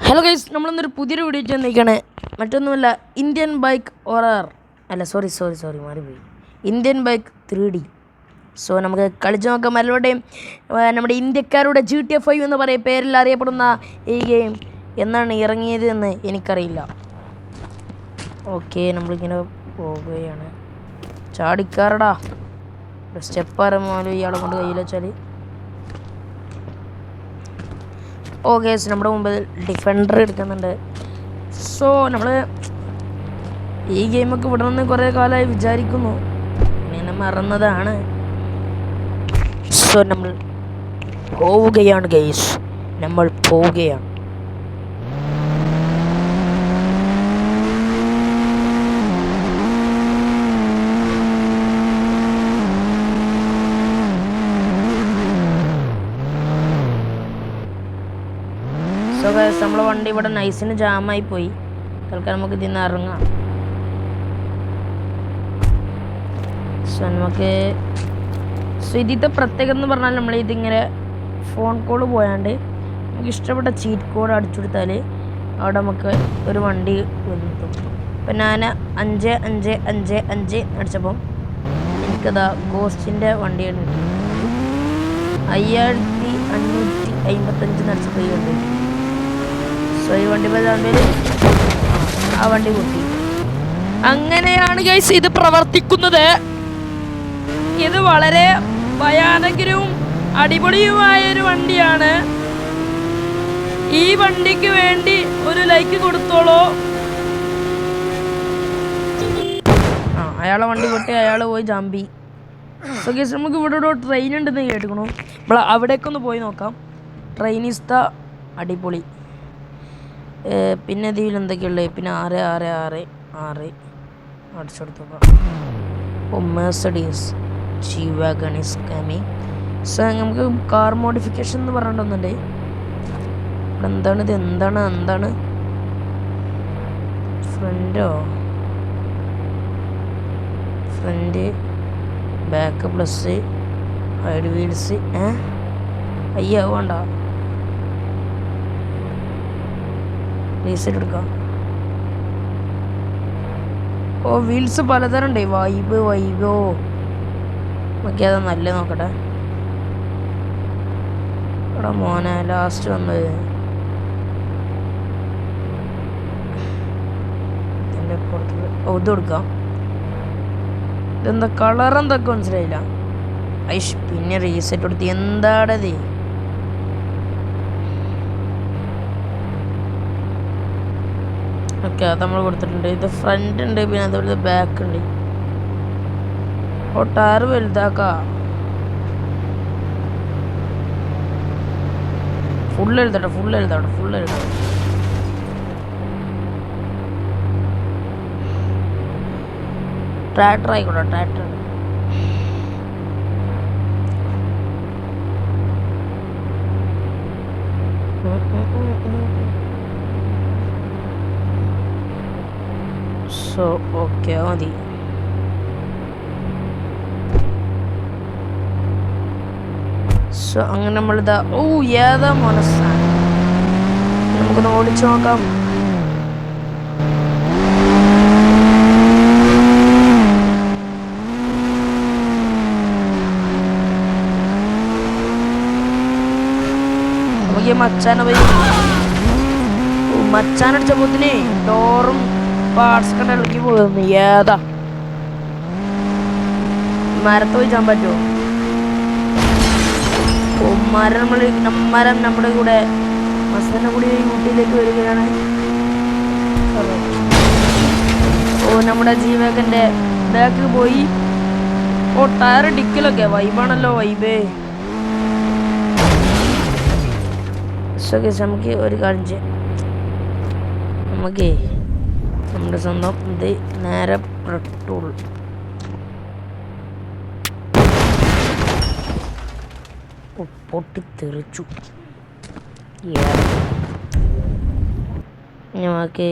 Hello guys, നമ്മളിന്നൊരു പുതിയൊരു video ചെന്നിരിക്കുകയാണ്. മറ്റൊന്നുമല്ല, Indian bike ഓറർ അല്ല സോറി മാറിപ്പോയി. Indian bike 3D. സോ നമുക്ക് കളിച്ചു നോക്കാം. എല്ലാവരുടെയും നമ്മുടെ ഇന്ത്യക്കാരുടെ GTA 5 എന്ന് പറയും പേരിൽ അറിയപ്പെടുന്ന ഈ ഗെയിം എന്നാണ് ഇറങ്ങിയത് എന്ന് എനിക്കറിയില്ല. ഓക്കെ, നമ്മളിങ്ങനെ പോവുകയാണ്. ചാടിക്കാറടാ, സ്റ്റെപ്പ് ആരമാലും ഇയാളെ കൊണ്ട് കയ്യിൽ വെച്ചാൽ. ഓക്കെ, നമ്മുടെ മുമ്പിൽ ഡിഫൻഡർ എടുക്കുന്നുണ്ട്. സോ നമ്മൾ ഈ ഗെയിമൊക്കെ വിടണമെന്ന് കുറേ കാലമായി വിചാരിക്കുന്നു, ഇങ്ങനെ മറന്നതാണ്. സോ നമ്മൾ പോവുകയാണ് ഗൈസ്, നമ്മൾ പോവുകയാണ്. സോ ഗൈസ്, നമ്മളെ വണ്ടി ഇവിടെ നൈസിന് ജാമായി പോയി. തൽക്കാലം നമുക്ക് ഇതിൽ നിന്ന് ഇറങ്ങാം. സോ ഇതിൻ്റെ പ്രത്യേകത എന്ന് പറഞ്ഞാൽ നമ്മൾ ഇതിങ്ങനെ ഫോൺ കോൾ പോയാണ്ട് നമുക്ക് ഇഷ്ടപ്പെട്ട ചീറ്റ് കോഡ് അടിച്ചു കൊടുത്താൽ അവിടെ നമുക്ക് ഒരു വണ്ടി വന്നിട്ടും. ഇപ്പം ഞാൻ 5555 അടിച്ചപ്പം എനിക്കതാ ഗോസ്റ്റിൻ്റെ വണ്ടിയാണ് കിട്ടി. 5555 അടിച്ചപ്പോൾ ഈ വണ്ടി. സോ ഈ വണ്ടി പോയാൽ ആ വണ്ടി പൊട്ടി. അങ്ങനെയാണ് ഗൈസ് ഇത് പ്രവർത്തിക്കുന്നത്. ഇത് വളരെ ഭയാനകരവും അടിപൊളിയുമായൊരു വണ്ടിയാണ്. ഈ വണ്ടിക്ക് വേണ്ടി ഒരു ലൈക്ക് കൊടുത്തോളൂ. അയാളെ വണ്ടി പൊട്ടി, അയാൾ പോയി ജാമ്പി. സോ ഗൈസ്, നമുക്ക് ഇവിടെ ഒരു ട്രെയിൻ ഉണ്ടെന്ന് കേട്ടിക്കണു. നമ്മൾ അവിടേക്കൊന്ന് പോയി നോക്കാം. ട്രെയിൻ ഈസ് ദ അടിപൊളി. പിന്നെ ഇതിൽ എന്തൊക്കെയുള്ളത്? പിന്നെ 666 അടിച്ചെടുത്ത് നോക്കാം. Mercedes G-Wagon is coming. So നമുക്ക് കാർ മോഡിഫിക്കേഷൻ എന്ന് പറഞ്ഞിട്ടൊന്നുണ്ട്. ഇവിടെ എന്താണിത്? എന്താണ് front back plus side wheels. അയ്യോ വേണ്ട, റീസെറ്റ് എടുക്കാം. ഓ, വീൽസ് പലതരം ഉണ്ട്. വൈബോ ഓക്കെ, അത് നല്ല നോക്കട്ടെ. ഇവിടെ മോനെ ലാസ്റ്റ് വന്നത് ഇതിൻ്റെ പുറത്ത്. ഓ, ഇത് കൊടുക്കാം. ഇതെന്താ കളർ എന്തൊക്കെ മനസ്സിലായില്ല. ഐഷ്, പിന്നെ റീസെറ്റ് കൊടുത്ത് എന്താടത്? ഓക്കെ, അത് നമ്മൾ കൊടുത്തിട്ടുണ്ട്. ഇത് ഫ്രണ്ട് ഉണ്ട്, പിന്നെ അതുപോലെ ബാക്ക് ഉണ്ട്. ഓ, ടയർ വലുതാക്കാം. ഫുൾ എഴുതട്ടെ. ട്രാക്ടർ ആയിക്കോട്ടെ, ട്രാക്ടർ. സോ ഓക്കെ, മതി. സോ അങ്ങനെ നമ്മളിതാ. ഓ, ഏതാ മനസ്സാണ്. നമുക്കൊന്ന് ഓടിച്ചു നോക്കാം. നമുക്ക് മച്ചാനടിച്ചപ്പോത്തിന് ഡോറും പാർട്സ് ഒക്കെ ഇളക്കി പോകുന്നു. ഏതാ മരത്ത് പോയി ചാൻ പറ്റുമോ? മരം നമ്മുടെ കൂടെ മസന്റെ കൂടി ഊട്ടിയിലേക്ക് വരികയാണ്. ഓ, നമ്മുടെ G-Wagonന്റെ ബാക്ക് പോയി. ഓ, ടയർ ഡിക്കലൊക്കെ വൈബാണല്ലോ, വൈബേ. നമുക്ക് ഒരു കാര്യം ചെയ്യാം. നമുക്ക് നമ്മുടെ സ്വന്തം ഇത് നേരെ പെട്രോൾ. പൊട്ടിത്തെറിച്ചു. നമുക്ക്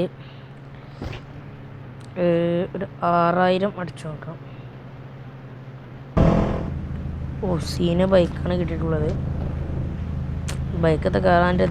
ഒരു 6000 അടിച്ചു നോക്കാം. ഓ, സീന ബൈക്കാണ് കിട്ടിയിട്ടുള്ളത്. ബൈക്കത്തെ കയറാൻ്റെ